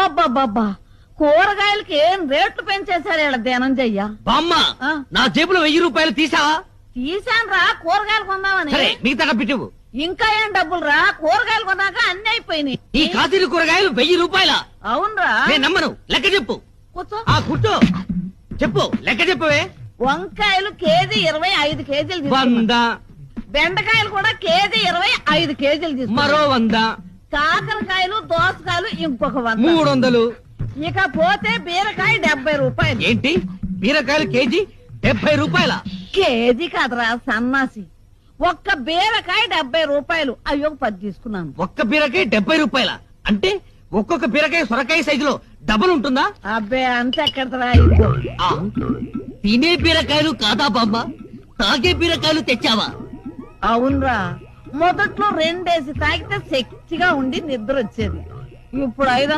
అబ్బబ్బబ్బబ్బా కూరగాయలకి ఏం రేట్లు పెంచేశారు ఇలా ధనంజయ్య. బామ్మ నా జేబులో 1000 రూపాయలు తీసావా? తీసాను రా, కూరగాయలు కొందామని. సరే మిగతా డబ్బిటివు. ఇంకా ఏం డబ్బులు రా, కూరగాయలు కొన్నాక అన్ని అయిపోయినాయి. ఈ కాతీలు కూరగాయలు 1000 రూపాయల? అవునరా. నేను నమ్మను, లెక్క చెప్పు. కూర్చో. కూర్చో, చెప్పు, లెక్క చెప్పవే. వంకాయలు కేజీ 25 కేజీలు తీసుకున్నా. 100. బెండకాయలు కూడా కేజీ 25 కేజీలు తీసుకున్నా. మరో 100. కాకరకాయలు దోసకాయలు ఇంకొక 100. 300. ఇక పోతే బీరకాయ 70 రూపాయలు. ఏంటి బీరకాయలు కేజీ 70 రూపాయల? కేజీ కాదురా సన్నాసి, ఒక్క బీరకాయ 70 రూపాయలు. అయ్యో 10 తీసుకున్నాను. ఒక్క బీరకాయ 70 రూపాయల అంటే ఒక్కొక్క బీరకాయ సొరకాయ సైజులో డబల్ ఉంటుందా? అబ్బే అంతెక్కడరా. తినే బీరకాయలు కాదా బామ్మ, తాగే బీరకాయలు తెచ్చావా? అవునరా, మొదట్లో 2 తాగితే శక్తిగా ఉండి నిద్ర వచ్చేది. ఇప్పుడు 5